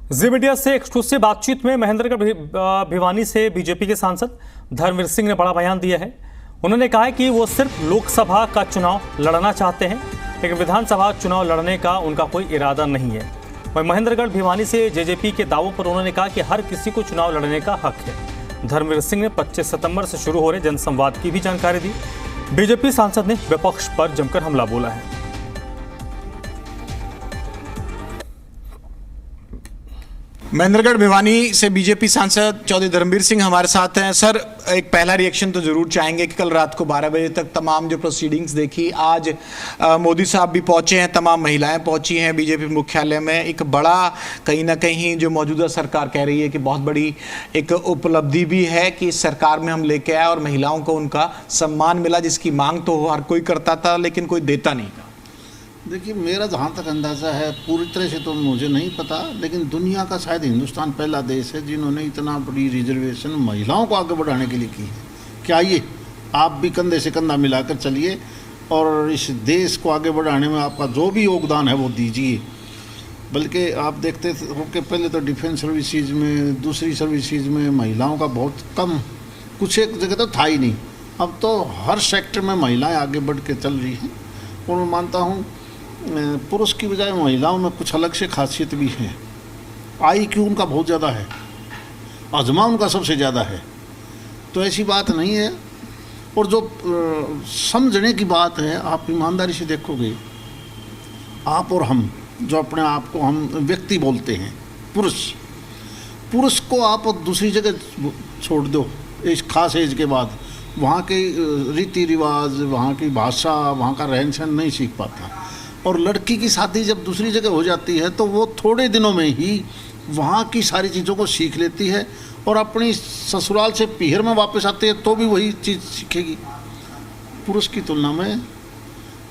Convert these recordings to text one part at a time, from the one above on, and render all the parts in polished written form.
जी media से exclusive बातचीत में महेंद्रगढ़ भिवानी से बीजेपी के सांसद धर्मवीर सिंह ने बड़ा बयान दिया है। उन्होंने कहा है कि वो सिर्फ लोकसभा का चुनाव लड़ना चाहते हैं, लेकिन विधानसभा चुनाव लड़ने का उनका कोई इरादा नहीं है। वहीं महेंद्रगढ़ भिवानी से जेजेपी के दावों पर उन्होंने कहा कि हर किसी को चुनाव लड़ने का हक है। धर्मवीर सिंह ने 25 सितंबर से शुरू हो रहे जनसंवाद की भी जानकारी दी। बीजेपी सांसद ने विपक्ष पर जमकर हमला बोला है। महेंद्रगढ़ भिवानी से बीजेपी सांसद चौधरी धर्मवीर सिंह हमारे साथ हैं। सर, एक पहला रिएक्शन तो जरूर चाहेंगे कि कल रात को 12 बजे तक तमाम जो प्रोसीडिंग्स देखी, आज मोदी साहब भी पहुंचे हैं, तमाम महिलाएं पहुंची हैं बीजेपी मुख्यालय में। एक बड़ा कहीं ना कहीं जो मौजूदा सरकार कह रही है कि बहुत बड़ी एक उपलब्धि भी है कि इस सरकार में हम लेके आए और महिलाओं को उनका सम्मान मिला, जिसकी मांग तो हर कोई करता था लेकिन कोई देता नहीं था। देखिए, मेरा जहाँ तक अंदाज़ा है, पूरी तरह से तो मुझे नहीं पता, लेकिन दुनिया का शायद हिंदुस्तान पहला देश है जिन्होंने इतना बड़ी रिजर्वेशन महिलाओं को आगे बढ़ाने के लिए की है। क्या आइए आप भी कंधे से कंधा मिलाकर चलिए और इस देश को आगे बढ़ाने में आपका जो भी योगदान है वो दीजिए। बल्कि आप देखते हो कि पहले तो डिफेंस सर्विसेज में, दूसरी सर्विसेज में महिलाओं का बहुत कम, कुछ एक जगह तो था ही नहीं। अब तो हर सेक्टर में महिलाएँ आगे बढ़ के चल रही हैं और मैं मानता हूँ पुरुष की बजाय महिलाओं में कुछ अलग से खासियत भी है। IQ उनका बहुत ज़्यादा है, अजमा उनका सबसे ज़्यादा है, तो ऐसी बात नहीं है। और जो समझने की बात है, आप ईमानदारी से देखोगे, आप और हम जो अपने आप को हम व्यक्ति बोलते हैं, पुरुष को आप दूसरी जगह छोड़ दो इस खास एज के बाद, वहाँ के रीति रिवाज, वहाँ की भाषा, वहाँ का रहन सहन नहीं सीख पाता। और लड़की की शादी जब दूसरी जगह हो जाती है तो वो थोड़े दिनों में ही वहाँ की सारी चीज़ों को सीख लेती है और अपनी ससुराल से पीहर में वापस आती है तो भी वही चीज़ सीखेगी। पुरुष की तुलना में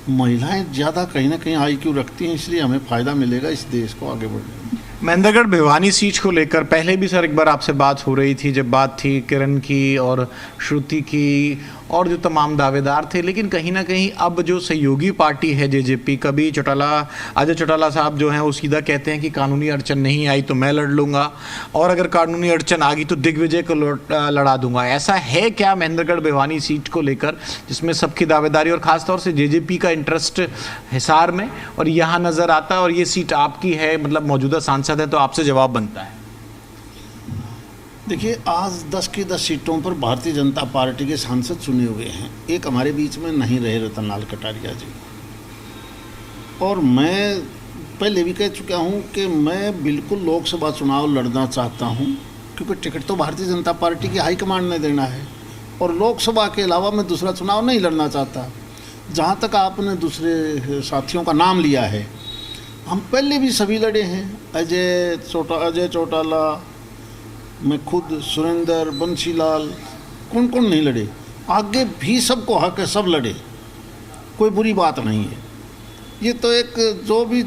महिलाएं ज़्यादा कहीं ना कहीं IQ रखती हैं, इसलिए हमें फ़ायदा मिलेगा इस देश को आगे बढ़ने में। महेंद्रगढ़ भिवानी सीट को लेकर पहले भी सर एक बार आपसे बात हो रही थी, जब बात थी किरण की और श्रुति की और जो तमाम दावेदार थे, लेकिन कहीं ना कहीं अब जो सहयोगी पार्टी है जेजेपी, कभी अजय चौटाला साहब जो हैं वो सीधा कहते हैं कि कानूनी अड़चन नहीं आई तो मैं लड़ लूँगा, और अगर कानूनी अड़चन आ गई तो दिग्विजय को लड़ा दूंगा। ऐसा है क्या महेंद्रगढ़ भिवानी सीट को लेकर, जिसमें सबकी दावेदारी और ख़ासतौर से जेजेपी का इंटरेस्ट हिसार में और यहाँ नज़र आता है, और ये सीट आपकी है, मतलब मौजूदा सांसद है तो आपसे जवाब बनता है? देखिए, आज 10 की 10 सीटों पर भारतीय जनता पार्टी के सांसद चुने हुए हैं। एक हमारे बीच में नहीं रहे रतनलाल कटारिया जी, और मैं पहले भी कह चुका हूं कि मैं बिल्कुल लोकसभा चुनाव लड़ना चाहता हूं, क्योंकि टिकट तो भारतीय जनता पार्टी की हाईकमांड ने देना है और लोकसभा के अलावा मैं दूसरा चुनाव नहीं लड़ना चाहता। जहां तक आपने दूसरे साथियों का नाम लिया है, हम पहले भी सभी लड़े हैं। अजय चौटाला, मैं खुद, सुरेंद्र, बंसीलाल, कौन कौन नहीं लड़े। आगे भी सबको हक है, सब लड़े, कोई बुरी बात नहीं है। ये तो एक जो भी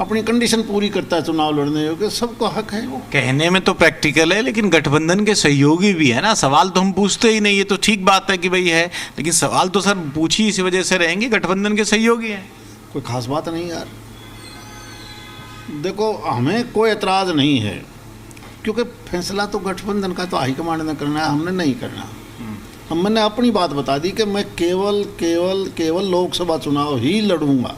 अपनी कंडीशन पूरी करता है चुनाव लड़ने के, सबको हक है। कहने में तो प्रैक्टिकल है, लेकिन गठबंधन के सहयोगी भी है ना। सवाल तो हम पूछते ही नहीं, ये तो ठीक बात है कि भाई है, लेकिन सवाल तो सर पूछी इसी वजह से रहेंगे, गठबंधन के सहयोगी हैं। कोई खास बात नहीं यार। देखो, हमें कोई एतराज़ नहीं है, क्योंकि फैसला तो गठबंधन का तो हाईकमांड ने करना है, हमने नहीं करना। मैंने अपनी बात बता दी कि मैं केवल लोकसभा चुनाव ही लड़ूंगा।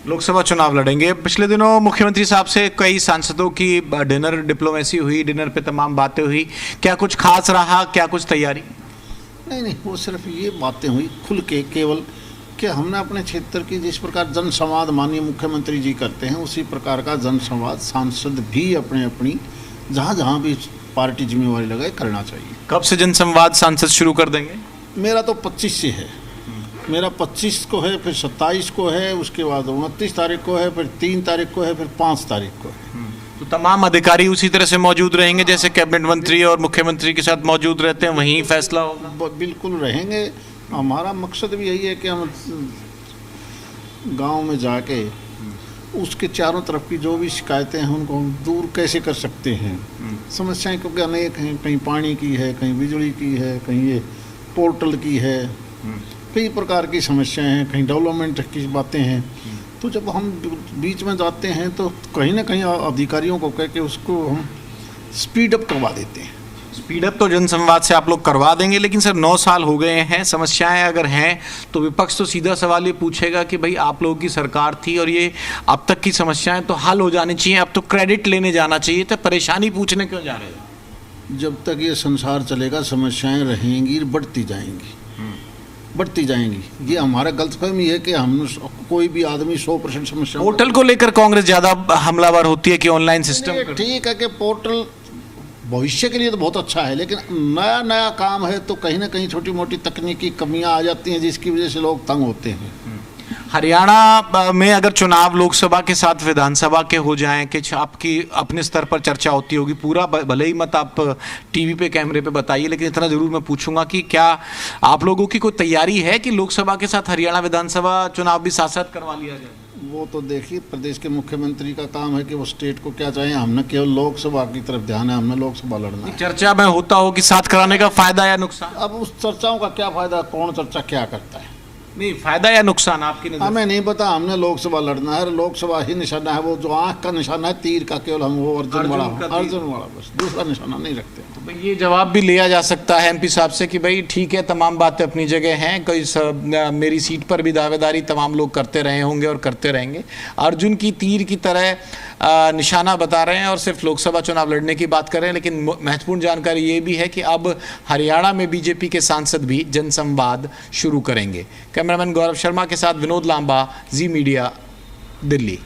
लोकसभा चुनाव लड़ेंगे। पिछले दिनों मुख्यमंत्री साहब से कई सांसदों की डिनर डिप्लोमेसी हुई, डिनर पे तमाम बातें हुई, क्या कुछ खास रहा, क्या कुछ तैयारी? नहीं, वो सिर्फ ये बातें हुई खुल के, केवल कि हमने अपने क्षेत्र की जिस प्रकार जनसंवाद माननीय मुख्यमंत्री जी करते हैं, उसी प्रकार का जनसंवाद सांसद भी अपनी जहाँ भी पार्टी जिम्मेवारी लगाए करना चाहिए। कब से जनसंवाद सांसद शुरू कर देंगे? मेरा तो 25 से है। मेरा 25 को है, फिर 27 को है, उसके बाद 29 तारीख को है, फिर 3 तारीख को है, फिर 5 तारीख को है। तो तमाम अधिकारी उसी तरह से मौजूद रहेंगे जैसे कैबिनेट मंत्री और मुख्यमंत्री के साथ मौजूद रहते हैं, वहीं फैसला होगा? बिल्कुल रहेंगे। हमारा मकसद भी यही है कि हम गाँव में जाके उसके चारों तरफ की जो भी शिकायतें हैं उनको हम दूर कैसे कर सकते हैं। समस्याएं क्योंकि अनेक हैं, कहीं पानी की है, कहीं बिजली की है, कहीं ये पोर्टल की है, कई प्रकार की समस्याएं हैं, कहीं डेवलपमेंट की बातें हैं। तो जब हम बीच में जाते हैं तो कहीं ना कहीं अधिकारियों को कह के उसको हम स्पीड अप करवा देते हैं। स्पीड अप तो जनसंवाद से आप लोग करवा देंगे, लेकिन सर 9 साल हो गए हैं, समस्याएं अगर हैं तो विपक्ष तो सीधा सवाल ये पूछेगा कि भाई आप लोगों की सरकार थी और ये अब तक की समस्याएं तो हल हो जानी चाहिए, अब तो क्रेडिट लेने जाना चाहिए, तो परेशानी पूछने क्यों जा रहे हो? जब तक ये संसार चलेगा समस्याएं रहेंगी, बढ़ती जाएंगी, बढ़ती जाएंगी। ये हमारा गलतफहमी है कि हम कोई भी आदमी 100% समस्या। पोर्टल को लेकर कांग्रेस ज्यादा हमलावर होती है कि ऑनलाइन सिस्टम? ठीक है कि पोर्टल भविष्य के लिए तो बहुत अच्छा है, लेकिन नया नया काम है तो कहीं ना कहीं छोटी मोटी तकनीकी कमियां आ जाती हैं जिसकी वजह से लोग तंग होते हैं। हरियाणा में अगर चुनाव लोकसभा के साथ विधानसभा के हो जाएं कि आपकी अपने स्तर पर चर्चा होती होगी, पूरा भले ही मत आप टीवी पे कैमरे पे बताइए, लेकिन इतना जरूर मैं पूछूंगा कि क्या आप लोगों की कोई तैयारी है कि लोकसभा के साथ हरियाणा विधानसभा चुनाव भी साथ साथ करवा लिया जाए? वो तो देखिए प्रदेश के मुख्यमंत्री का काम है कि वो स्टेट को क्या चाहे, हमने केवल लोकसभा की तरफ ध्यान है, हमने लोकसभा लड़ना है। चर्चा में होता हो कि साथ कराने का फायदा या नुकसान? अब उस चर्चाओं का क्या फायदा, कौन चर्चा क्या करता है? नहीं, फायदा या नुकसान आपकी नजर? हमें नहीं पता, हमने लोकसभा लड़ना है, लोकसभा ही निशाना है, वो जो आंख का निशाना है तीर का, केवल हम वो अर्जुन वाला बस, दूसरा निशाना नहीं रखते। तो भाई ये जवाब भी लिया जा सकता है एमपी साहब से कि भाई ठीक है, तमाम बातें अपनी जगह हैं, कोई मेरी सीट पर भी दावेदारी तमाम लोग करते रहे होंगे और करते रहेंगे, अर्जुन की तीर की तरह निशाना बता रहे हैं और सिर्फ लोकसभा चुनाव लड़ने की बात कर रहे हैं। लेकिन महत्वपूर्ण जानकारी ये भी है कि अब हरियाणा में बीजेपी के सांसद भी जनसंवाद शुरू करेंगे। कैमरामैन गौरव शर्मा के साथ विनोद लांबा, जी मीडिया, दिल्ली।